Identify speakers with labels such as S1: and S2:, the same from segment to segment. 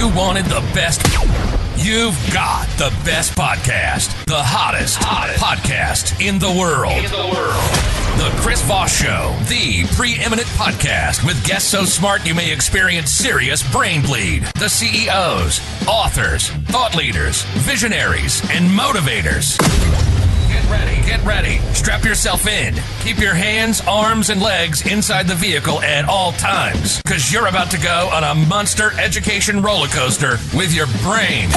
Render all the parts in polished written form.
S1: you wanted the best, you've got the best podcast. The hottest podcast in the world. The Chris Voss Show, the preeminent podcast with guests so smart you may experience serious brain bleed. The CEOs, authors, thought leaders, visionaries, and motivators. Get ready. Strap yourself in. Keep your hands, arms, and legs inside the vehicle at all times, because you're about to go on a monster education roller coaster with your brain.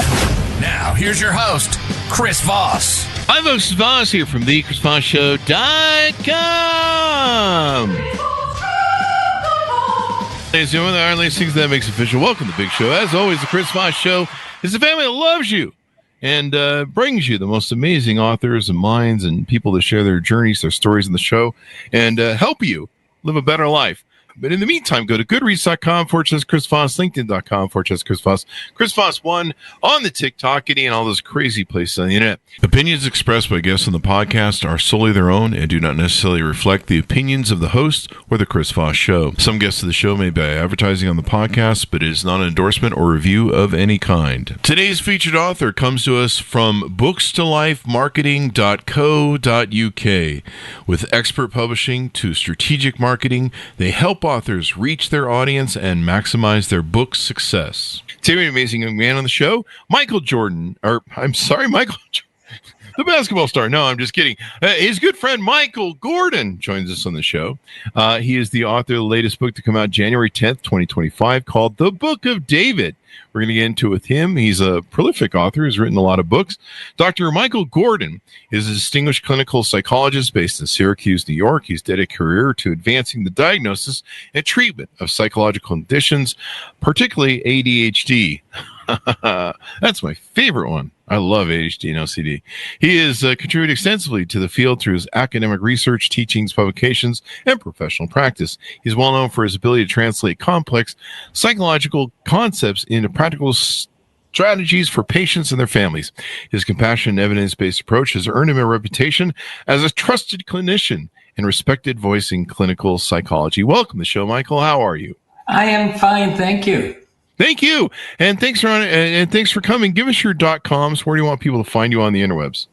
S1: Now, here's your host, Chris Voss.
S2: I'm Voss here from the ChrisVossShow.com. Ladies and gentlemen, there are these things that makes official. Welcome to the big show. As always, the Chris Voss Show is a family that loves you and brings you the most amazing authors and minds and people to share their journeys, their stories in the show, and help you live a better life. But in the meantime, go to goodreads.com/Chris Voss, LinkedIn.com/Chris Voss, Chris Voss1 on the TikTok, getting in all those crazy places on the internet. Opinions expressed by guests on the podcast are solely their own and do not necessarily reflect the opinions of the host or the Chris Voss Show. Some guests of the show may be advertising on the podcast, but it is not an endorsement or review of any kind. Today's featured author comes to us from bookstolifemarketing.co.uk. With expert publishing to strategic marketing, they help authors reach their audience and maximize their book success. Today we have an amazing young man on the show, Michael, the basketball star. No, I'm just kidding. His good friend Michael Gordon joins us on the show. He is the author of the latest book to come out January 10th, 2025, called The Book of David. We're going to get into it with him. He's a prolific author who's written a lot of books. Dr. Michael Gordon is a distinguished clinical psychologist based in Syracuse, New York. He's dedicated a career to advancing the diagnosis and treatment of psychological conditions, particularly ADHD. That's my favorite one. I love ADHD and OCD. He has contributed extensively to the field through his academic research, teachings, publications, and professional practice. He's well known for his ability to translate complex psychological concepts into practical strategies for patients and their families. His compassionate and evidence-based approach has earned him a reputation as a trusted clinician and respected voice in clinical psychology. Welcome to the show, Michael. How are you?
S3: I am fine, thank you.
S2: Thank you, and thanks for coming. Give us your .coms. Where do you want people to find you on the interwebs?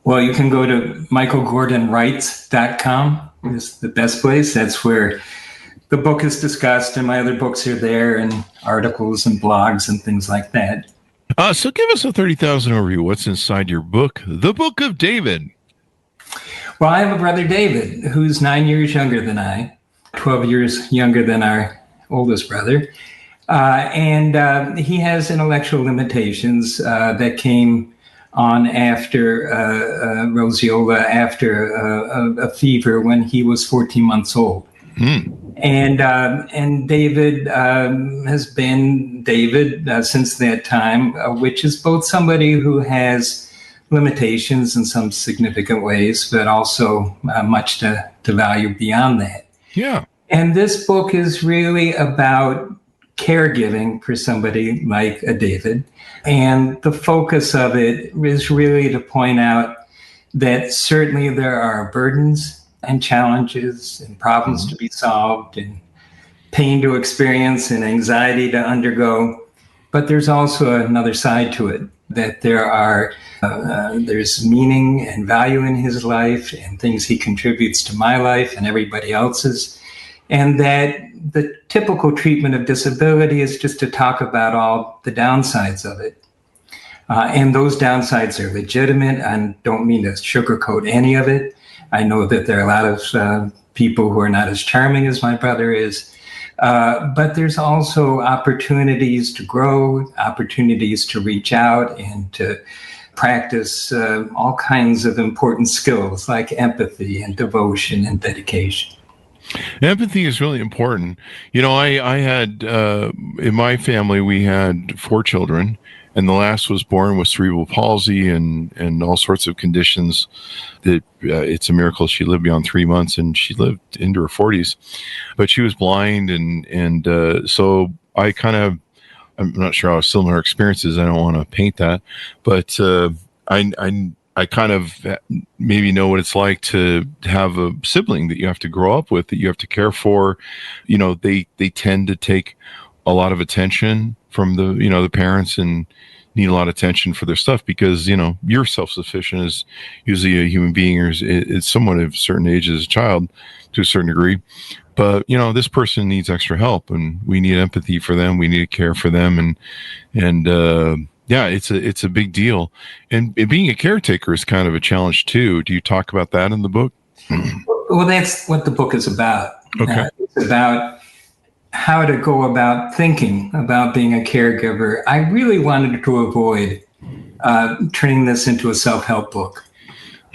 S3: Well, you can go to michaelgordonwrites.com. Is the best place. That's where the book is discussed, and my other books are there, and articles and blogs and things like that.
S2: So give us a 30,000 overview. What's inside your book, The Book of David?
S3: Well, I have a brother, David, who's 9 years younger than I, 12 years younger than our oldest brother. And he has intellectual limitations that came on after roseola, after a fever when he was 14 months old. And David has been David since that time, which is both somebody who has limitations in some significant ways, but also much to value beyond that.
S2: Yeah.
S3: And this book is really about caregiving for somebody like a David. And the focus of it is really to point out that certainly there are burdens and challenges and problems to be solved and pain to experience and anxiety to undergo. But there's also another side to it, that there's meaning and value in his life and things he contributes to my life and everybody else's. And that the typical treatment of disability is just to talk about all the downsides of it. And those downsides are legitimate. I don't mean to sugarcoat any of it. I know that there are a lot of people who are not as charming as my brother is. But there's also opportunities to grow, opportunities to reach out and to practice all kinds of important skills like empathy and devotion and dedication.
S2: Empathy is really important. You know, I had, in my family, we had 4 children, and the last was born with cerebral palsy and all sorts of conditions that it's a miracle she lived beyond 3 months, and she lived into her 40s, but she was blind. And so I I'm not sure how similar experiences. I don't want to paint that, but I kind of maybe know what it's like to have a sibling that you have to grow up with, that you have to care for. You know, they tend to take a lot of attention from the parents, and need a lot of attention for their stuff, because you're self-sufficient as usually a human being, or is someone of a certain age as a child to a certain degree. But this person needs extra help, and we need empathy for them. We need to care for them, and yeah, it's a big deal. And being a caretaker is kind of a challenge too. Do you talk about that in the book?
S3: Well, that's what the book is about.
S2: Okay.
S3: It's about how to go about thinking about being a caregiver. I really wanted to avoid turning this into a self-help book.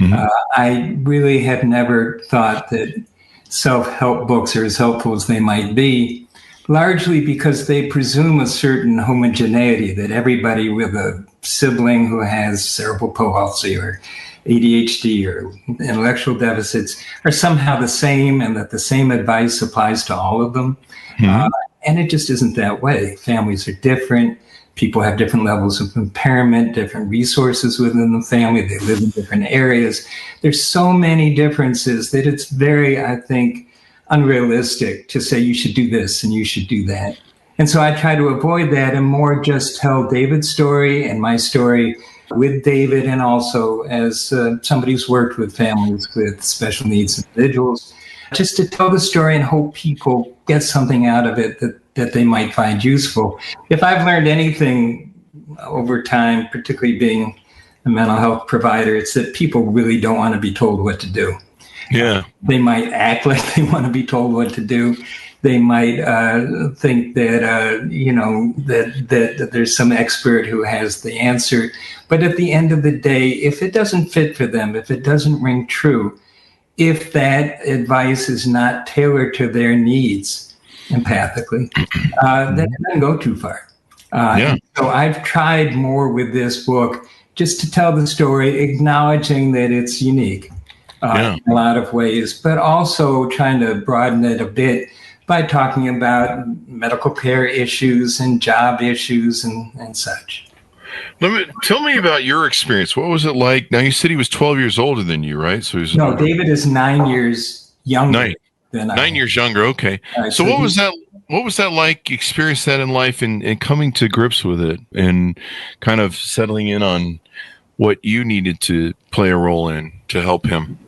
S2: Mm-hmm.
S3: I really have never thought that self-help books are as helpful as they might be, largely because they presume a certain homogeneity, that everybody with a sibling who has cerebral palsy or ADHD or intellectual deficits are somehow the same, and that the same advice applies to all of them.
S2: Mm-hmm.
S3: And it just isn't that way. Families are different. People have different levels of impairment, different resources within the family. They live in different areas. There's so many differences that it's very, I think, unrealistic to say you should do this and you should do that. And so I try to avoid that and more just tell David's story and my story with David, and also as somebody who's worked with families with special needs individuals, just to tell the story and hope people get something out of it that they might find useful. If I've learned anything over time, particularly being a mental health provider, it's that people really don't want to be told what to do.
S2: Yeah.
S3: They might act like they want to be told what to do. They might think that, that there's some expert who has the answer. But at the end of the day, if it doesn't fit for them, if it doesn't ring true, if that advice is not tailored to their needs empathically, then it doesn't go too far. So I've tried more with this book just to tell the story, acknowledging that it's unique in a lot of ways, but also trying to broaden it a bit by talking about medical care issues and job issues and such.
S2: Tell me about your experience. What was it like? Now, you said he was 12 years older than you, right? So
S3: No, David is 9 years younger than I.
S2: 9 years younger. Okay. So what was that? What was that like? Experience that in life, and coming to grips with it, and kind of settling in on what you needed to play a role in to help him.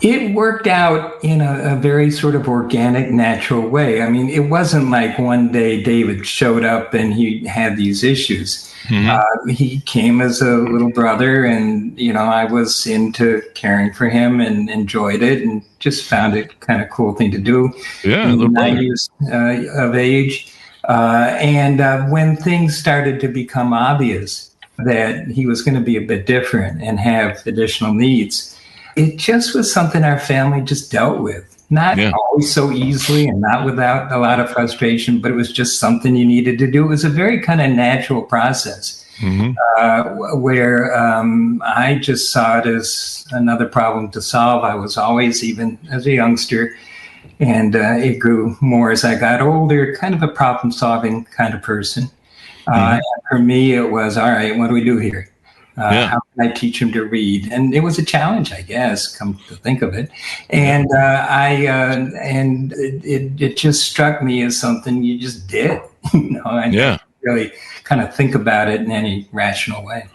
S3: It worked out in a very sort of organic, natural way. I mean, it wasn't like one day David showed up and he had these issues. Mm-hmm. He came as a little brother, and, I was into caring for him and enjoyed it and just found it kind of cool thing to do.
S2: Yeah,
S3: 9 years of age. When things started to become obvious that he was going to be a bit different and have additional needs, it just was something our family just dealt with. Not always so easily and not without a lot of frustration, but it was just something you needed to do. It was a very kind of natural process, where I just saw it as another problem to solve. I was always, even as a youngster, and it grew more as I got older, kind of a problem-solving kind of person. For me, it was, all right, what do we do here? How can I teach him to read? And it was a challenge, I guess, come to think of it. And it just struck me as something you just did. I didn't really kind of think about it in any rational way.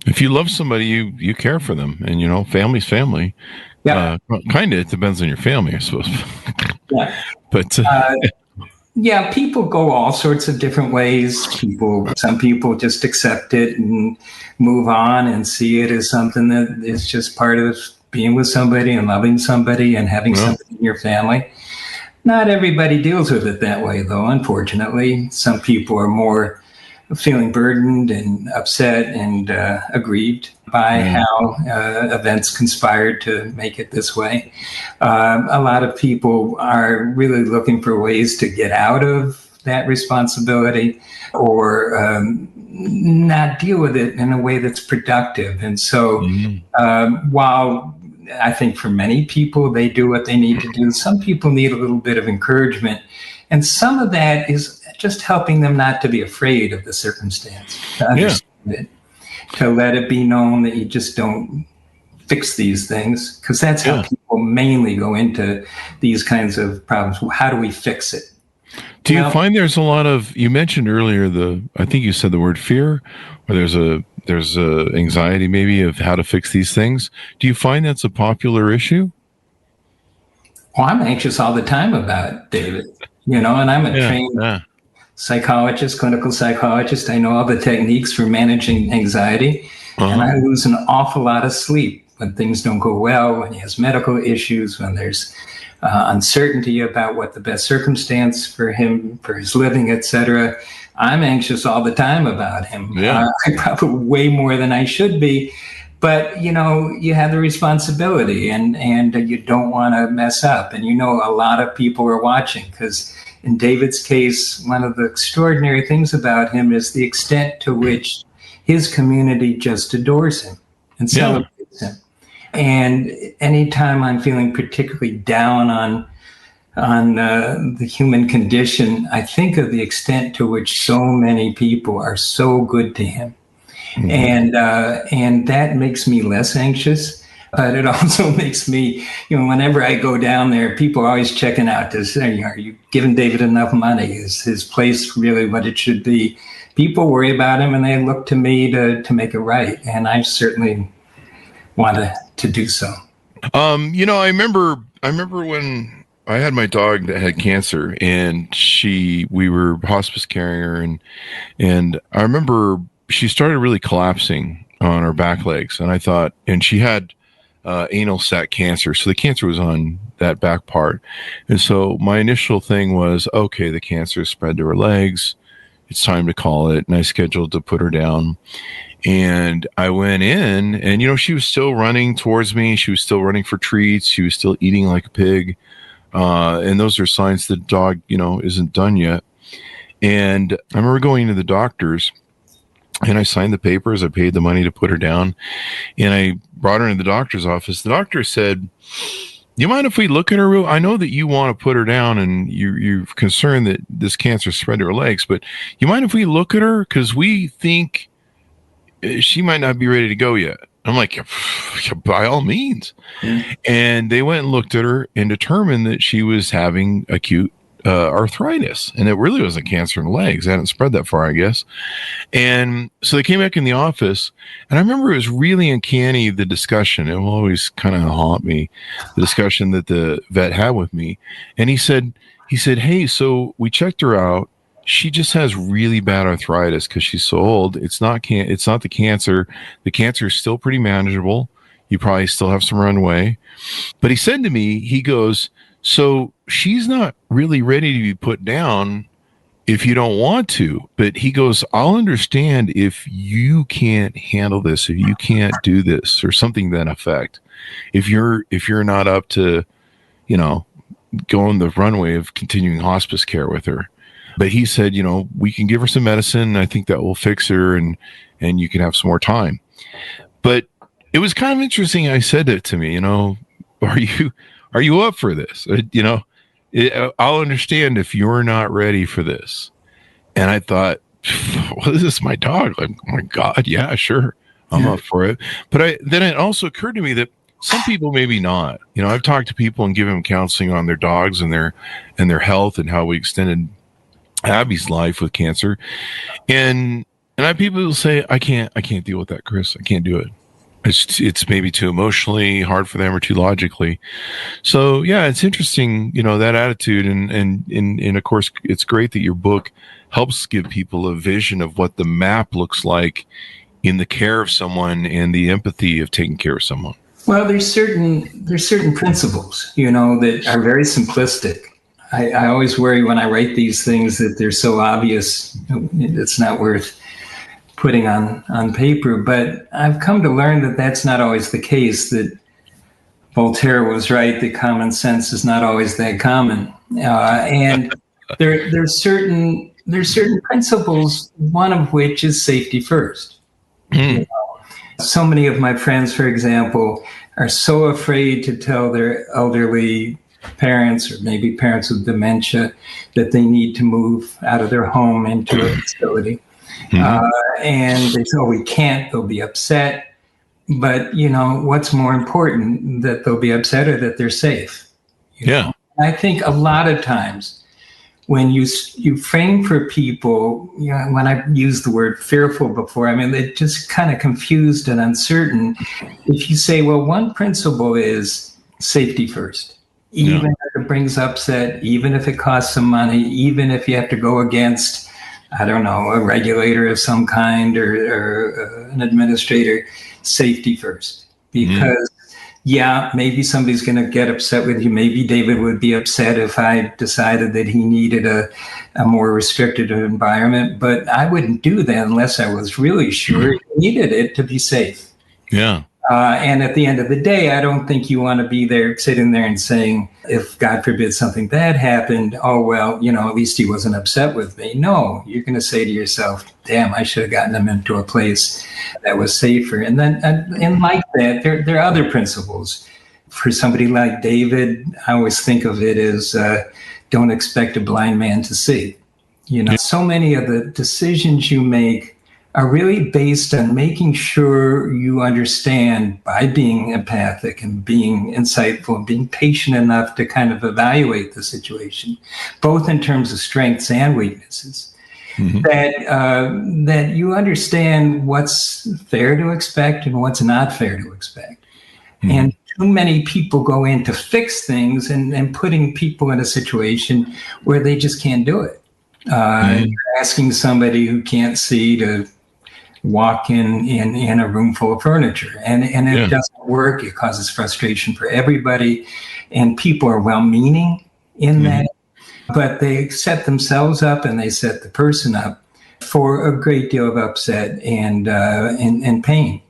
S2: If you love somebody, you care for them, and family's family.
S3: Yeah,
S2: kind of. It depends on your family, I suppose.
S3: Yeah,
S2: but.
S3: People go all sorts of different ways. Some people just accept it and move on and see it as something that is just part of being with somebody and loving somebody and having somebody in your family. Not everybody deals with it that way, though, unfortunately. Some people are more feeling burdened and upset and aggrieved by how events conspired to make it this way. A lot of people are really looking for ways to get out of that responsibility or not deal with it in a way that's productive. And so while I think for many people, they do what they need to do, some people need a little bit of encouragement. And some of that is just helping them not to be afraid of the circumstance, to understand it, to let it be known that you just don't fix these things, because that's how people mainly go into these kinds of problems. How do we fix it?
S2: Do you find there's a lot of, you mentioned earlier I think you said the word fear, or there's a anxiety maybe of how to fix these things. Do you find that's a popular issue?
S3: Well, I'm anxious all the time about it, David. And I'm a trained psychologist, clinical psychologist. I know all the techniques for managing anxiety, and I lose an awful lot of sleep when things don't go well, when he has medical issues, when there's uncertainty about what the best circumstance for him, for his living, etc. I'm anxious all the time about him. I probably way more than I should be. But, you have the responsibility and you don't want to mess up. And, a lot of people are watching because in David's case, one of the extraordinary things about him is the extent to which his community just adores him and celebrates him. And anytime I'm feeling particularly down on the human condition, I think of the extent to which so many people are so good to him. Mm-hmm. And that makes me less anxious, but it also makes me, whenever I go down there, people are always checking out to say, are you giving David enough money? Is his place really what it should be? People worry about him and they look to me to make it right. And I certainly want to do so.
S2: I remember when I had my dog that had cancer and we were hospice carrying her and I remember she started really collapsing on her back legs. And I thought, and she had anal sac cancer. So the cancer was on that back part. And so my initial thing was, okay, the cancer spread to her legs. It's time to call it. And I scheduled to put her down. And I went in and, she was still running towards me. She was still running for treats. She was still eating like a pig. And those are signs the dog, isn't done yet. And I remember going to the doctor's. And I signed the papers. I paid the money to put her down. And I brought her into the doctor's office. The doctor said, you mind if we look at her? I know that you want to put her down and you're concerned that this cancer spread to her legs, but you mind if we look at her? Because we think she might not be ready to go yet. I'm like, by all means. Mm-hmm. And they went and looked at her and determined that she was having acute arthritis, and it really was a cancer in the legs. It hadn't spread that far, I guess. And so they came back in the office, and I remember it was really uncanny, the discussion. It will always kind of haunt me, the discussion that the vet had with me. And he said, hey, so we checked her out. She just has really bad arthritis because she's so old. It's not the cancer. The cancer is still pretty manageable. You probably still have some runway. But he said to me, he goes, so she's not really ready to be put down if you don't want to. But he goes, I'll understand if you can't handle this, if you can't do this, or something to that effect. If you're not up to, go on the runway of continuing hospice care with her. But he said, we can give her some medicine. I think that will fix her and you can have some more time. But it was kind of interesting. I said that to me, are you up for this? I'll understand if you're not ready for this. And I thought, well, this is my dog. Like, oh my God, yeah, sure. I'm up for it. But then it also occurred to me that some people maybe not. I've talked to people and given them counseling on their dogs and their health and how we extended Abby's life with cancer. And I have people who say, I can't deal with that, Chris. I can't do it. It's maybe too emotionally hard for them or too logically. So yeah, it's interesting, that attitude. And of course, it's great that your book helps give people a vision of what the map looks like in the care of someone and the empathy of taking care of someone.
S3: Well, there's certain principles, that are very simplistic. I always worry when I write these things that they're so obvious, it's not worth putting on paper. But I've come to learn that that's not always the case, that Voltaire was right, that common sense is not always that common. And there's certain principles, one of which is safety first. Mm. So many of my friends, for example, are so afraid to tell their elderly parents or maybe parents with dementia that they need to move out of their home into a facility. Mm-hmm. And they say, oh, we can't, they'll be upset. But, what's more important, that they'll be upset or that they're safe?
S2: Yeah.
S3: I think a lot of times when you frame for people, when I used the word fearful before, I mean, they're just kind of confused and uncertain. If you say, well, one principle is safety first, even if it brings upset, even if it costs some money, even if you have to go against, I don't know, a regulator of some kind or an administrator, safety first. Because maybe somebody's going to get upset with you. Maybe David would be upset if I decided that he needed a more restricted environment, but I wouldn't do that unless I was really sure he needed it to be safe.
S2: Yeah.
S3: And at the end of the day, I don't think you want to be there sitting there and saying, if God forbid something bad happened, oh, well, at least he wasn't upset with me. No, you're going to say to yourself, damn, I should have gotten him into a place that was safer. And then, and like that, there are other principles. For somebody like David, I always think of it as don't expect a blind man to see. So many of the decisions you make are really based on making sure you understand by being empathic and being insightful and being patient enough to kind of evaluate the situation, both in terms of strengths and weaknesses, that you understand what's fair to expect and what's not fair to expect. And too many people go in to fix things and putting people in a situation where they just can't do it. You're asking somebody who can't see to walk in a room full of furniture, and it doesn't work. It causes frustration for everybody, and people are well-meaning in that, but they set themselves up and they set the person up for a great deal of upset and pain.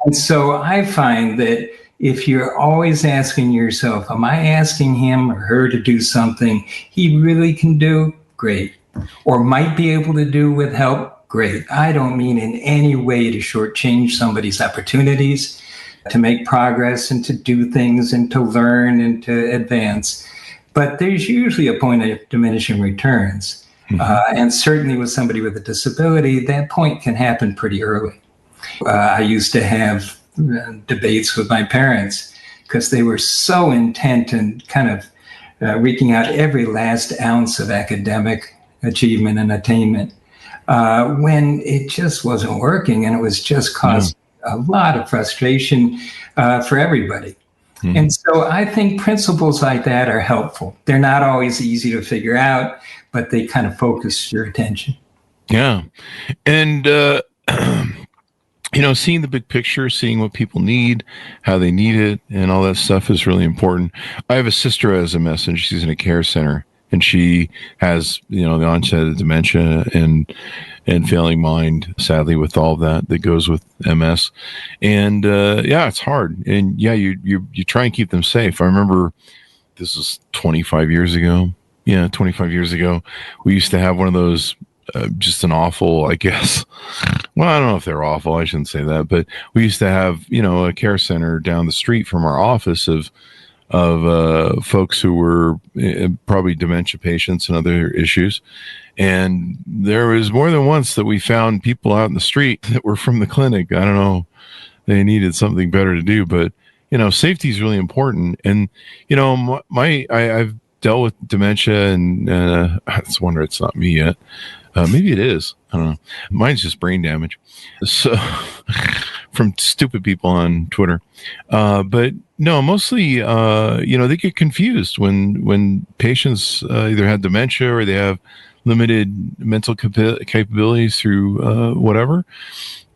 S3: And so I find that if you're always asking yourself, am I asking him or her to do something he really can do? Great. Or might be able to do with help? Great. I don't mean in any way to shortchange somebody's opportunities to make progress and to do things and to learn and to advance. But there's usually a point of diminishing returns. And certainly with somebody with a disability, that point can happen pretty early. I used to have debates with my parents because they were so intent and kind of wreaking out every last ounce of academic achievement and attainment. When it just wasn't working, and it was just causing a lot of frustration for everybody. And so I think principles like that are helpful. They're not always easy to figure out, but they kind of focus your attention.
S2: Yeah. And, seeing the big picture, seeing what people need, how they need it, and all that stuff is really important. I have a sister as a MS, and she's in a care center. And she has, the onset of dementia and failing mind, sadly, with all that goes with MS. And it's hard. And you try and keep them safe. I remember this was 25 years ago. Yeah, 25 years ago, we used to have one of those, just an awful, I guess. Well, I don't know if they're awful. I shouldn't say that, but we used to have, a care center down the street from our office of folks who were probably dementia patients and other issues. And there was more than once that we found people out in the street that were from the clinic. I don't know, they needed something better to do, but, safety is really important. And, I've dealt with dementia and it's a wonder it's not me yet. Maybe it is. I don't know. Mine's just brain damage. So from stupid people on Twitter. But no, mostly, they get confused when patients either have dementia or they have limited mental capabilities through whatever,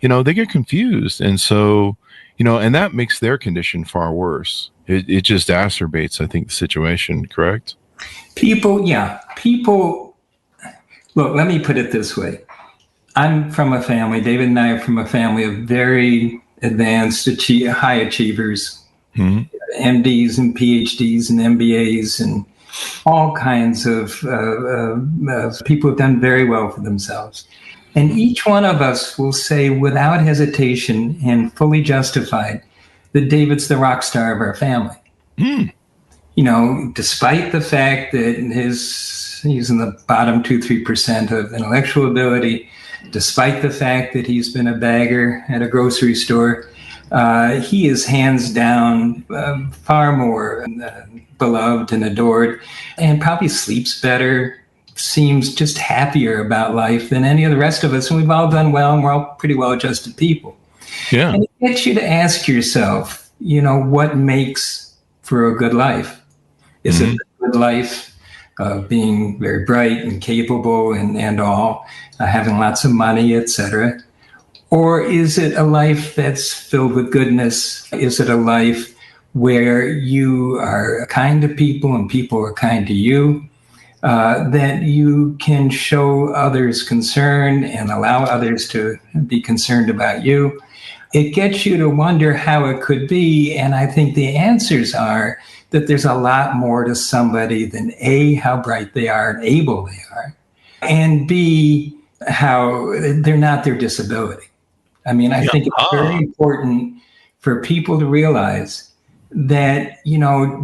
S2: they get confused. And so, and that makes their condition far worse. It just exacerbates, I think, the situation, correct?
S3: People, look, let me put it this way. I'm from a family, David and I are from a family of very advanced, high achievers, MDs and PhDs and MBAs and all kinds of people who've done very well for themselves. And each one of us will say without hesitation and fully justified that David's the rock star of our family. Despite the fact that he's in the bottom 2-3% of intellectual ability, despite the fact that he's been a bagger at a grocery store, he is hands down far more beloved and adored, and probably sleeps better, seems just happier about life than any of the rest of us. And we've all done well, and we're all pretty well-adjusted people.
S2: Yeah.
S3: And it gets you to ask yourself, what makes for a good life? Is it a good life of being very bright and capable and all, having lots of money, etc.? Or is it a life that's filled with goodness? Is it a life where you are kind to people and people are kind to you? That you can show others concern and allow others to be concerned about you. It gets you to wonder how it could be. And I think the answers are that there's a lot more to somebody than A, how bright they are and able they are, and B, how they're not their disability. I mean, I think it's very important for people to realize that,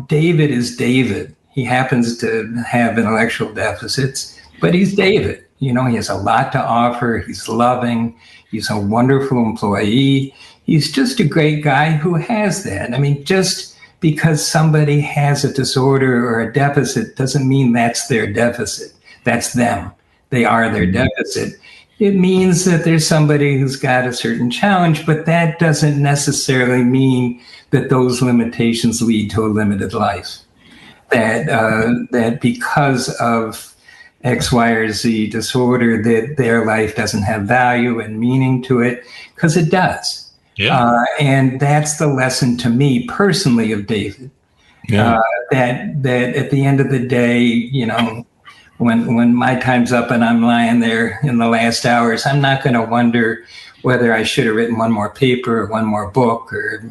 S3: David is David. He happens to have intellectual deficits, but he's David. He has a lot to offer. He's loving. He's a wonderful employee. He's just a great guy who has that. I mean, just because somebody has a disorder or a deficit doesn't mean that's their deficit. That's them. They are their deficit. It means that there's somebody who's got a certain challenge, but that doesn't necessarily mean that those limitations lead to a limited life. That because of X, Y, or Z disorder, that their life doesn't have value and meaning to it, because it does.
S2: Yeah.
S3: And that's the lesson to me personally of David.
S2: Yeah.
S3: That at the end of the day, when my time's up and I'm lying there in the last hours, I'm not going to wonder whether I should have written one more paper or one more book or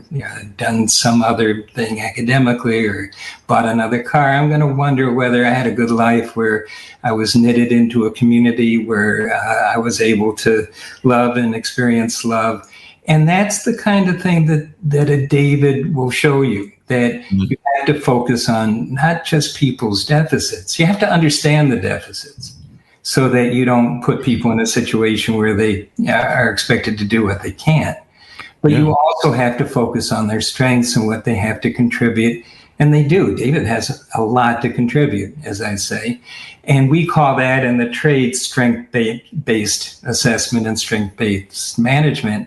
S3: done some other thing academically or bought another car. I'm going to wonder whether I had a good life where I was knitted into a community where I was able to love and experience love. And that's the kind of thing that a David will show you, that you have to focus on not just people's deficits. You have to understand the deficits so that you don't put people in a situation where they are expected to do what they can't. But you also have to focus on their strengths and what they have to contribute. And they do. David has a lot to contribute, as I say. And we call that in the trade strength-based assessment and strength-based management.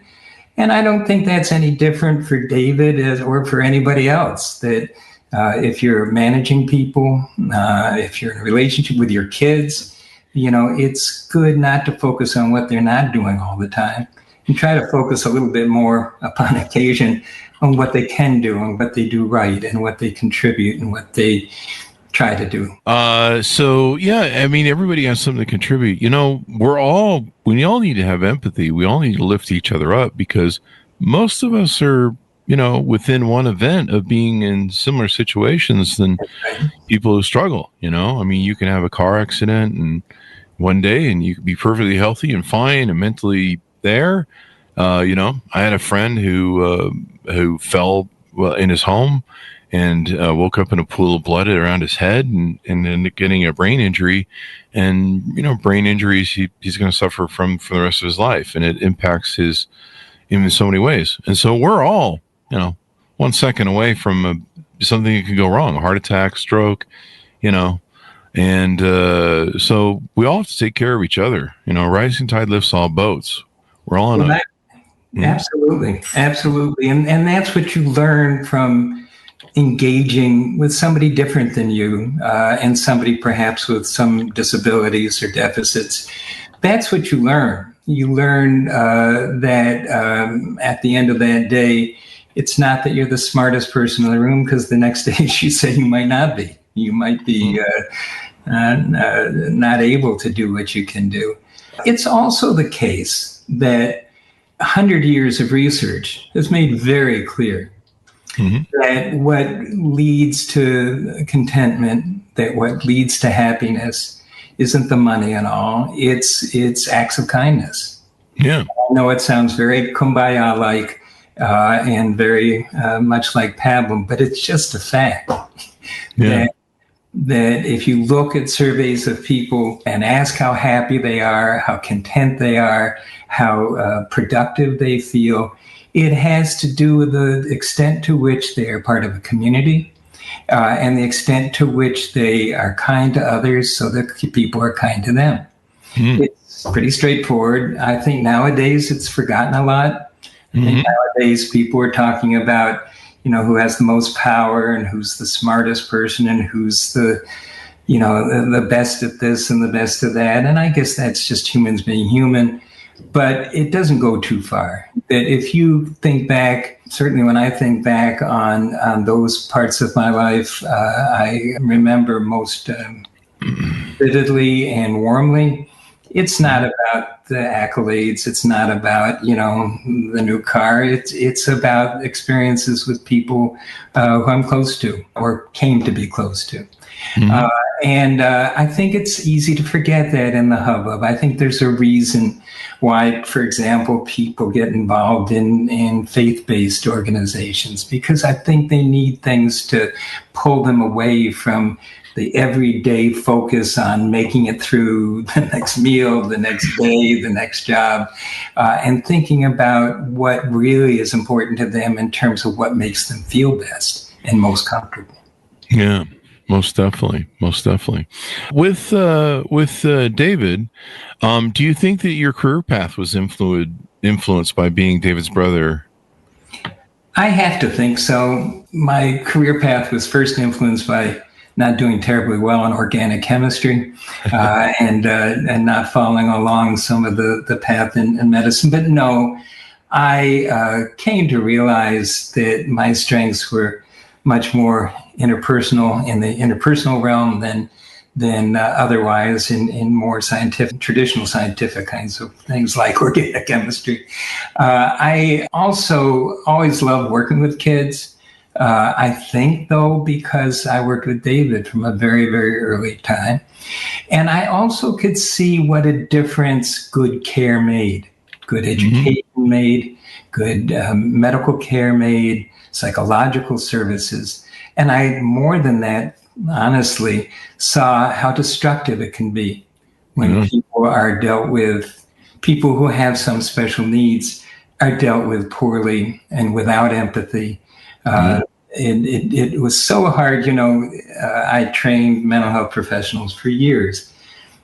S3: And I don't think that's any different for David or for anybody else, that if you're managing people, if you're in a relationship with your kids, it's good not to focus on what they're not doing all the time and try to focus a little bit more upon occasion on what they can do and what they do right and what they contribute and what they try to do.
S2: Everybody has something to contribute. We all need to have empathy. We all need to lift each other up, because most of us are, within one event of being in similar situations than people who struggle. You can have a car accident and one day and you could be perfectly healthy and fine and mentally there. I had a friend who fell in his home and woke up in a pool of blood around his head and ended up getting a brain injury. And, brain injuries, he's going to suffer from for the rest of his life. And it impacts him in so many ways. And so we're all, 1 second away from something that could go wrong, a heart attack, stroke, and so we all have to take care of each other. Rising tide lifts all boats. We're all on
S3: Absolutely. And that's what you learn from engaging with somebody different than you, and somebody perhaps with some disabilities or deficits. That's what you learn. You learn that at the end of that day, it's not that you're the smartest person in the room, because the next day, as you say, you might not be. You might be not able to do what you can do. It's also the case that 100 years of research has made very clear that what leads to contentment, that what leads to happiness isn't the money and all. It's acts of kindness.
S2: Yeah.
S3: I know it sounds very kumbaya-like and very much like pablum, but it's just a fact. That if you look at surveys of people and ask how happy they are, how content they are, how productive they feel, it has to do with the extent to which they are part of a community. and the extent to which they are kind to others so that people are kind to them. It's pretty straightforward. I think nowadays it's forgotten a lot. I think nowadays people are talking about, who has the most power and who's the smartest person and who's the best at this and the best at that. And I guess that's just humans being human. But it doesn't go too far. That if you think back, certainly when I think back on those parts of my life, I remember most vividly and warmly. It's not about the accolades. It's not about, the new car. It's about experiences with people who I'm close to or came to be close to. And I think it's easy to forget that in the hubbub. I think there's a reason why, for example, people get involved in faith-based organizations, because I think they need things to pull them away from the everyday focus on making it through the next meal, the next day, the next job, and thinking about what really is important to them in terms of what makes them feel best and most comfortable.
S2: Yeah. Most definitely. With David, do you think that your career path was influenced by being David's brother?
S3: I have to think so. My career path was first influenced by not doing terribly well in organic chemistry and not following along some of the path in medicine. But no, I came to realize that my strengths were much more interpersonal in the interpersonal realm than otherwise in more traditional scientific kinds of things like organic chemistry. I also always loved working with kids. I think, though, because I worked with David from a very, very early time. And I also could see what a difference good care made, good education made, good medical care made, psychological services. And I, more than that, honestly, saw how destructive it can be when people are dealt with, people who have some special needs are dealt with poorly and without empathy. It was so hard, I trained mental health professionals for years.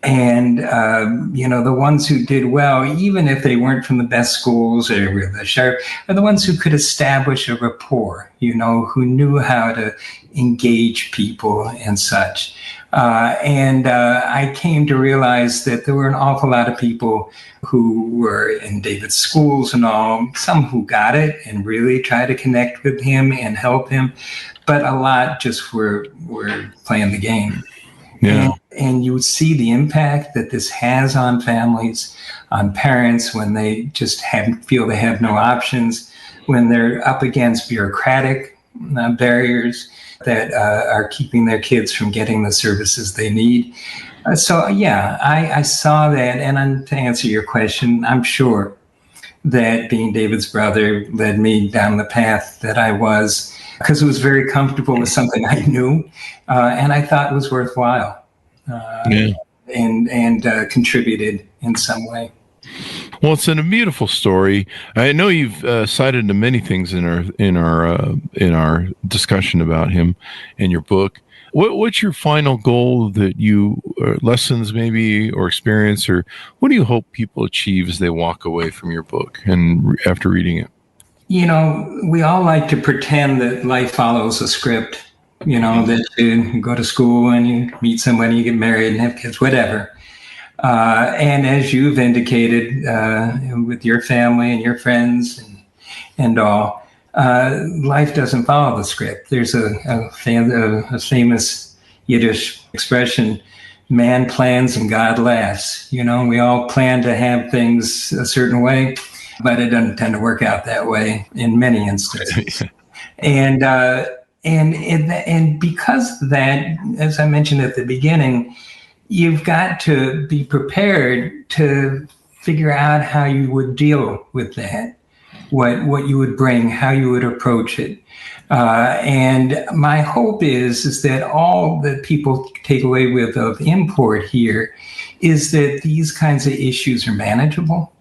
S3: And, the ones who did well, even if they weren't from the best schools or were the sharp, are the ones who could establish a rapport, who knew how to engage people and such. And I came to realize that there were an awful lot of people who were in David's schools and all, some who got it and really tried to connect with him and help him, but a lot just were playing the game. Yeah. And you see the impact that this has on families, on parents when they just feel they have no options, when they're up against bureaucratic barriers that are keeping their kids from getting the services they need. I saw that. And to answer your question, I'm sure that being David's brother led me down the path that I was, because it was very comfortable with something I knew and I thought was worthwhile and contributed in some way.
S2: Well, it's a beautiful story. I know you've cited many things in our discussion about him in your book. What's your final goal that you lessons maybe or experience, or what do you hope people achieve as they walk away from your book and after reading it?
S3: We all like to pretend that life follows a script. That you go to school and you meet somebody, you get married and have kids, whatever. And as you've indicated with your family and your friends and all, life doesn't follow the script. There's a famous Yiddish expression, man plans and God laughs. We all plan to have things a certain way, but it doesn't tend to work out that way in many instances. And because of that, as I mentioned at the beginning, you've got to be prepared to figure out how you would deal with that, what you would bring, how you would approach it. And my hope is that all that people take away with of import here is that these kinds of issues are manageable.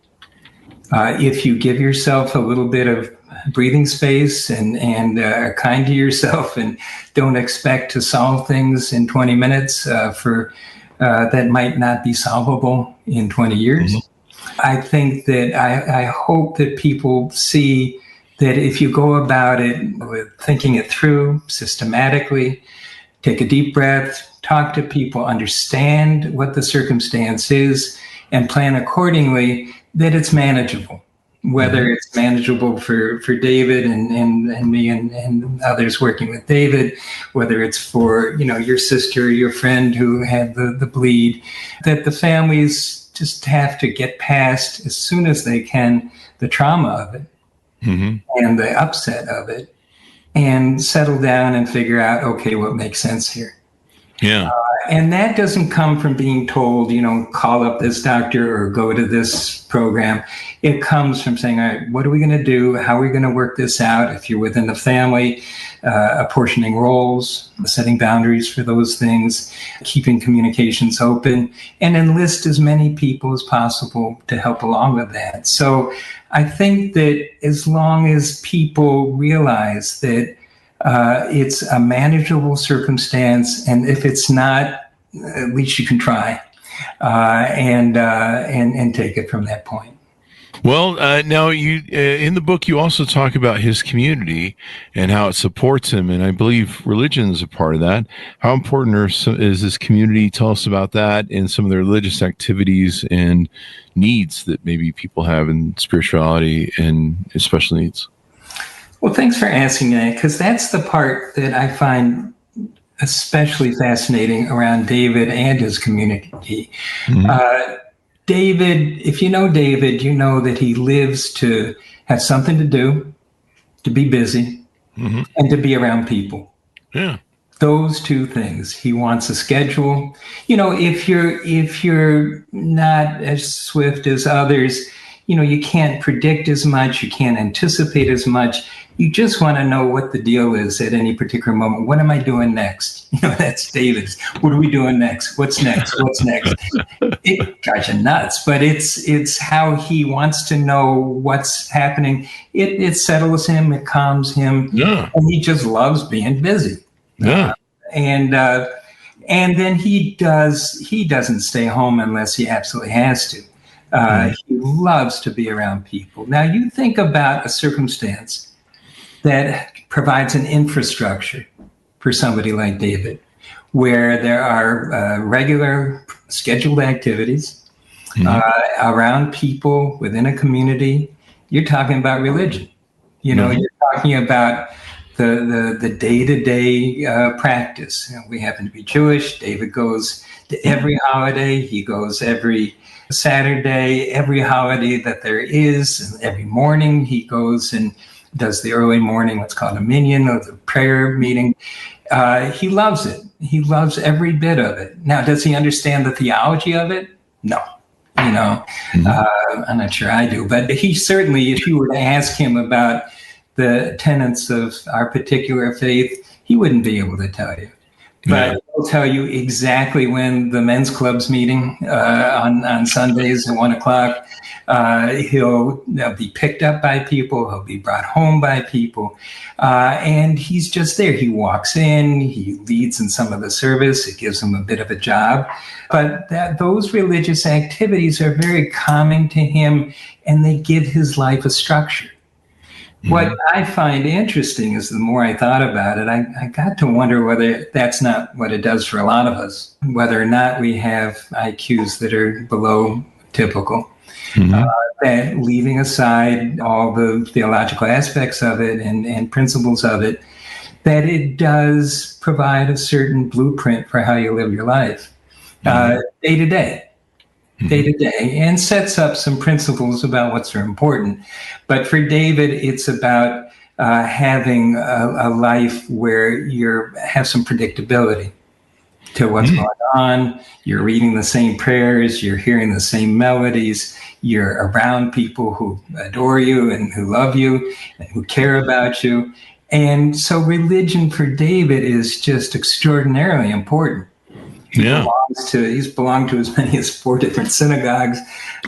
S3: If you give yourself a little bit of breathing space and are kind to yourself and don't expect to solve things in 20 minutes for that might not be solvable in 20 years. I think that I hope that people see that if you go about it with thinking it through systematically, take a deep breath, talk to people, understand what the circumstance is, and plan accordingly, that it's manageable. Whether it's manageable for David and me and others working with David, whether it's for, your sister, your friend who had the bleed, that the families just have to get past as soon as they can the trauma of it and the upset of it and settle down and figure out, okay, what makes sense here.
S2: Yeah.
S3: And that doesn't come from being told, call up this doctor or go to this program. It comes from saying, all right, what are we going to do? How are we going to work this out? If you're within the family, apportioning roles, setting boundaries for those things, keeping communications open, and enlist as many people as possible to help along with that. So I think that as long as people realize that it's a manageable circumstance, and if it's not, at least you can try, and take it from that point.
S2: Well, now you in the book you also talk about his community and how it supports him, and I believe religion is a part of that. How important is this community? Tell us about that and some of the religious activities and needs that maybe people have in spirituality and special needs.
S3: Well, thanks for asking that, because that's the part that I find especially fascinating around David and his community. David, if you know David, you know that he lives to have something to do, to be busy, and to be around people.
S2: Yeah.
S3: Those two things. He wants a schedule. If you're not as swift as others, you can't predict as much, you can't anticipate as much. You just want to know what the deal is at any particular moment. What am I doing next? That's David's. What are we doing next? What's next? What's next? It drives you nuts, but it's how he wants to know what's happening. It settles him, it calms him, and he just loves being busy.
S2: Yeah.
S3: And then he doesn't stay home unless he absolutely has to. He loves to be around people. Now, you think about a circumstance that provides an infrastructure for somebody like David, where there are regular scheduled activities around people within a community. You're talking about religion. You're talking about the day-to-day practice. We happen to be Jewish. David goes to every holiday. He goes every Saturday, every holiday that there is. And every morning he goes and does the early morning, what's called a minyan, or the prayer meeting. He loves it. He loves every bit of it. Now, does he understand the theology of it? No. I'm not sure I do. But he certainly, if you were to ask him about the tenets of our particular faith, he wouldn't be able to tell you. But he'll tell you exactly when the men's club's meeting on Sundays at 1:00. He'll be picked up by people. He'll be brought home by people. And he's just there. He walks in. He leads in some of the service. It gives him a bit of a job. But those religious activities are very calming to him, and they give his life a structure. What I find interesting is the more I thought about it, I got to wonder whether that's not what it does for a lot of us, whether or not we have IQs that are below typical, that leaving aside all the theological aspects of it and principles of it, that it does provide a certain blueprint for how you live your life day to day. And sets up some principles about what's so important. But for David, it's about having a life where you have some predictability to what's going on. You're reading the same prayers, you're hearing the same melodies, you're around people who adore you and who love you and who care about you. And so religion for David is just extraordinarily important. He's belonged to as many as 4 different synagogues.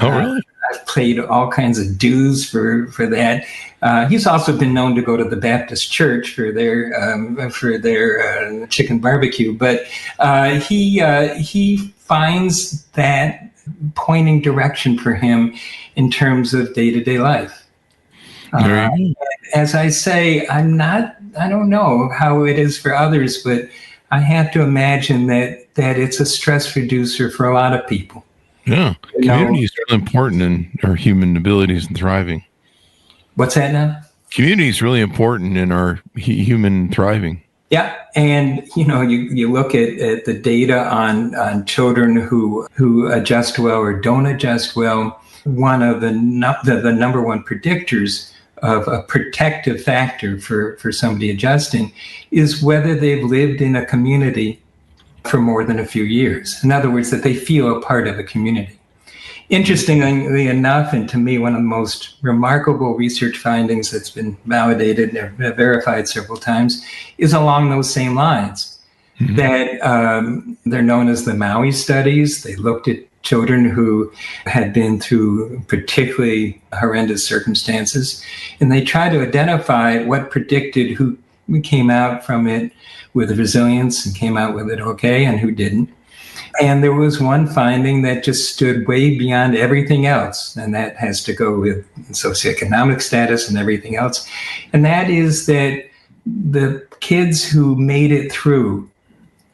S2: Oh, really?
S3: I've played all kinds of dues for that. He's also been known to go to the Baptist church for their chicken barbecue, but he finds that pointing direction for him in terms of day-to-day life. As I say, I don't know how it is for others, but I have to imagine that it's a stress reducer for a lot of people.
S2: Yeah. Community is really important in our human abilities and thriving.
S3: What's that now?
S2: Community is really important in our human thriving.
S3: Yeah, and you look at the data on children who adjust well or don't adjust well. One of the number one predictors of a protective factor for somebody adjusting is whether they've lived in a community for more than a few years. In other words, that they feel a part of a community. Interestingly enough, and to me, one of the most remarkable research findings that's been validated and verified several times is along those same lines. Mm-hmm. That they're known as the Maui studies. They looked at children who had been through particularly horrendous circumstances, and they tried to identify what predicted who came out from it with resilience and came out with it okay and who didn't. And there was one finding that just stood way beyond everything else, and that has to go with socioeconomic status and everything else. And that is that the kids who made it through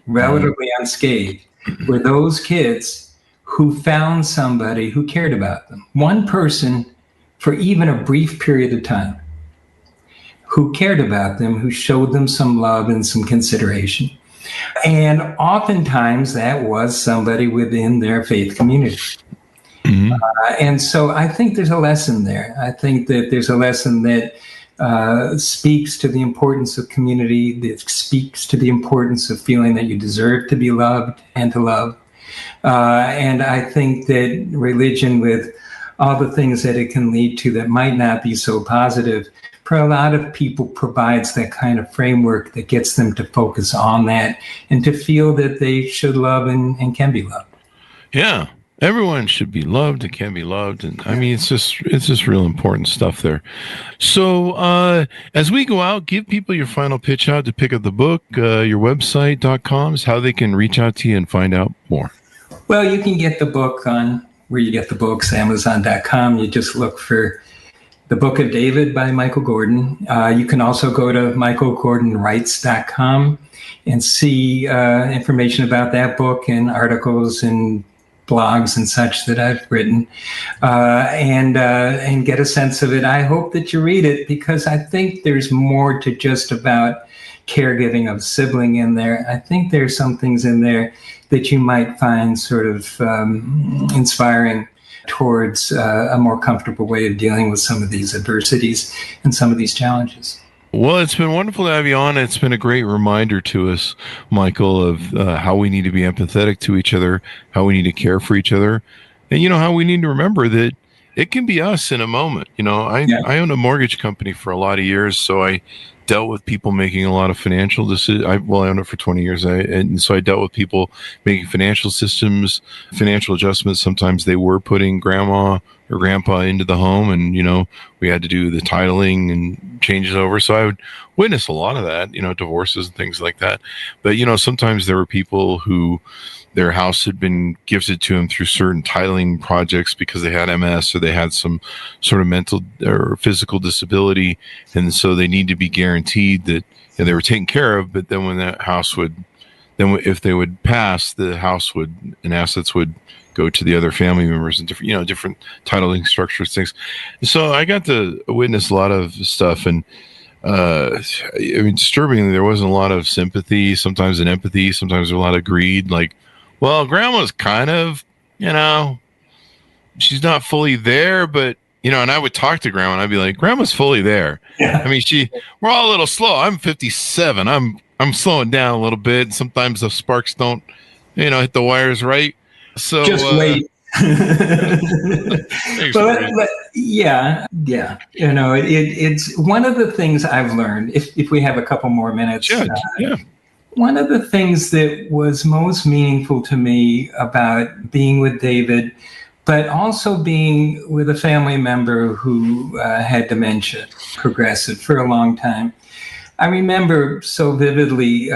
S3: relatively unscathed were those kids who found somebody who cared about them. One person for even a brief period of time who cared about them, who showed them some love and some consideration. And oftentimes that was somebody within their faith community. Mm-hmm. And so I think there's a lesson there. I think that there's a lesson that speaks to the importance of community, that speaks to the importance of feeling that you deserve to be loved and to love. And I think that religion, with all the things that it can lead to that might not be so positive, for a lot of people provides that kind of framework that gets them to focus on that and to feel that they should love and can be loved.
S2: Yeah. Everyone should be loved and can be loved. And I mean, it's just real important stuff there. So as we go out, give people your final pitch out to pick up the book. Your website.com is how they can reach out to you and find out more.
S3: Well, you can get the book on where you get the books, amazon.com. You just look for The Book of David by Michael Gordon. You can also go to michaelgordonwrites.com and see information about that book and articles and blogs and such that I've written, and get a sense of it. I hope that you read it, because I think there's more to just about caregiving of a sibling in there. I think there's some things in there that you might find sort of inspiring towards a more comfortable way of dealing with some of these adversities and some of these challenges.
S2: Well, it's been wonderful to have you on. It's been a great reminder to us, Michael, of how we need to be empathetic to each other, how we need to care for each other, and, how we need to remember that it can be us in a moment. I owned a mortgage company for a lot of years, so I dealt with people making a lot of financial decisions. I owned it for 20 years. And so I dealt with people making financial adjustments. Sometimes they were putting grandma or grandpa into the home, and, we had to do the titling and changes over. So I would witness a lot of that, divorces and things like that. But, sometimes there were people who their house had been gifted to them through certain titling projects because they had MS or they had some sort of mental or physical disability. And so they need to be guaranteed that they were taken care of. But then when that house if they would pass, the house and assets would go to the other family members and different titling structures, things. So I got to witness a lot of stuff, and disturbingly, there wasn't a lot of sympathy, sometimes an empathy, sometimes a lot of greed. Like, well, grandma's kind of, she's not fully there, but, and I would talk to grandma and I'd be like, grandma's fully there. Yeah. I mean, we're all a little slow. I'm 57. I'm slowing down a little bit. Sometimes the sparks don't, hit the wires right. So
S3: just wait. but yeah. It's one of the things I've learned. If we have a couple more minutes, one of the things that was most meaningful to me about being with David but also being with a family member who had dementia, progressive, for a long time. I remember so vividly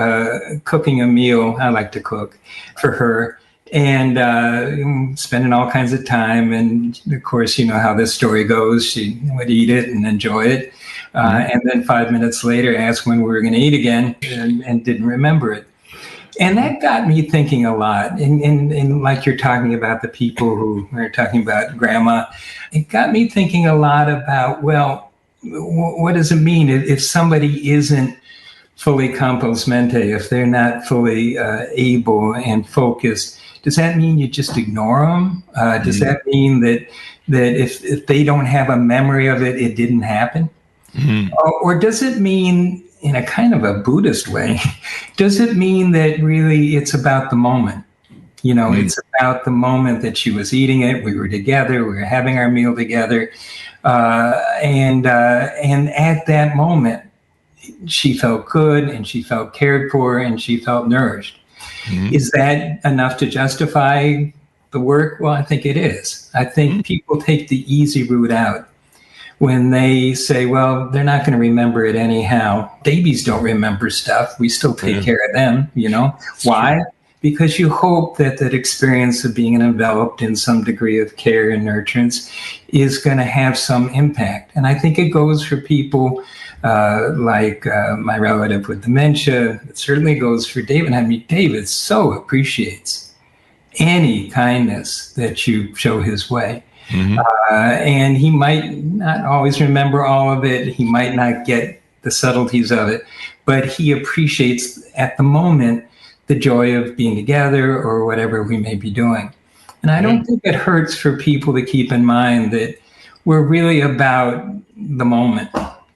S3: cooking a meal. I like to cook for her, and spending all kinds of time. And of course, you know how this story goes. She would eat it and enjoy it. And then 5 minutes later, asked when we were going to eat again and didn't remember it. And that got me thinking a lot. And like you're talking about the people who are talking about grandma, it got me thinking a lot about, well, what does it mean if somebody isn't fully compos mente, if they're not fully able and focused? Does that mean you just ignore them? Does that mean that if they don't have a memory of it, it didn't happen? Or does it mean, in a kind of a Buddhist way, does it mean that really it's about the moment? You know, it's about the moment that she was eating it. We were together. We were having our meal together. And at that moment, she felt good and she felt cared for and she felt nourished. Is that enough to justify the work? Well, I think it is. I think people take the easy route out when they say, well, they're not going to remember it anyhow. Babies don't remember stuff. We still take care of them, you know. Why? Because you hope that that experience of being enveloped in some degree of care and nurturance is going to have some impact. And I think it goes for people like my relative with dementia. It certainly goes for David. I mean, David so appreciates any kindness that you show his way. And he might not always remember all of it. He might not get the subtleties of it, but he appreciates at the moment the joy of being together or whatever we may be doing. And I don't think it hurts for people to keep in mind that we're really about the moment.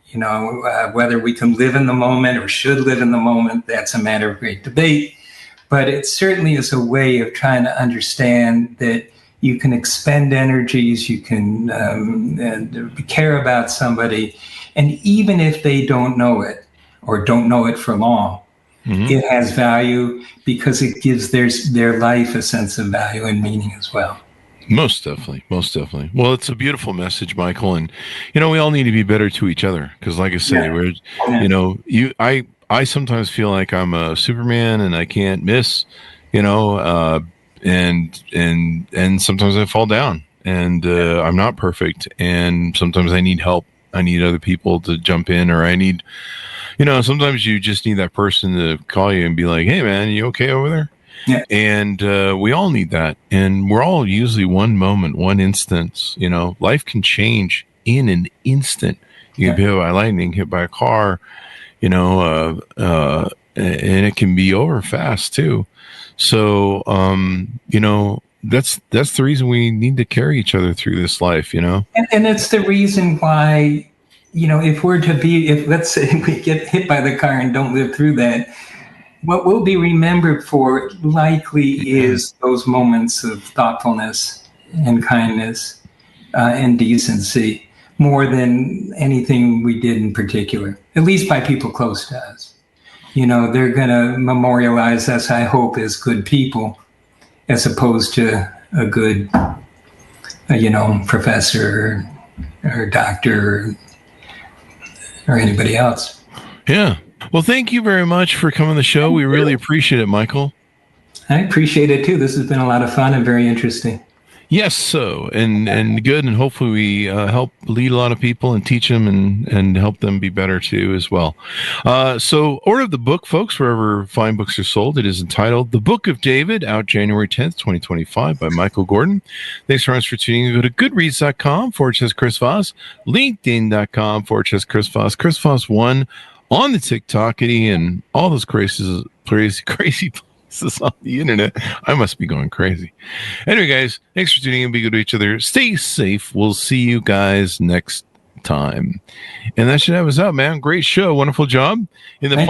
S3: You know, whether we can live in the moment or should live in the moment, that's a matter of great debate. But it certainly is a way of trying to understand that you can expend energies, you can care about somebody, and even if they don't know it or don't know it for long, it has value because it gives their life a sense of value and meaning as well.
S2: Most definitely. Most definitely. Well, it's a beautiful message, Michael. And, you know, we all need to be better to each other. Because like I say, we're, you know, I sometimes feel like I'm a Superman and I can't miss, you know, and sometimes I fall down and I'm not perfect. And sometimes I need help. I need other people to jump in, or I need, you know, sometimes you just need that person to call you and be like, hey, man, you okay over there?
S3: Yeah.
S2: And we all need that. And we're all usually one moment, one instance. You know, life can change in an instant. You can be hit by lightning, hit by a car, you know, and it can be over fast too. So, you know, that's the reason we need to carry each other through this life, you know?
S3: And it's the reason why, you know, if let's say we get hit by the car and don't live through that, what we'll be remembered for likely is those moments of thoughtfulness and kindness and decency more than anything we did in particular, at least by people close to us. You know, they're going to memorialize us, I hope, as good people, as opposed to a good, you know, professor or doctor or anybody else.
S2: Yeah. Well, thank you very much for coming on the show. We really appreciate it, Michael.
S3: I appreciate it too. This has been a lot of fun and very interesting.
S2: Yes, so and good, and hopefully we help lead a lot of people and teach them and help them be better too as well. So order the book, folks, wherever fine books are sold. It is entitled The Book of David, out January 10th, 2025 by Michael Gordon. Thanks very much for tuning in. Go to goodreads.com/Chris Voss, LinkedIn.com/Chris Voss, Chris Voss 1 on the TikTokity and all those crazy places on the internet. I must be going crazy. Anyway, guys, thanks for tuning in. Be good to each other. Stay safe. We'll see you guys next time. And that should have us out, man. Great show. Wonderful job. In the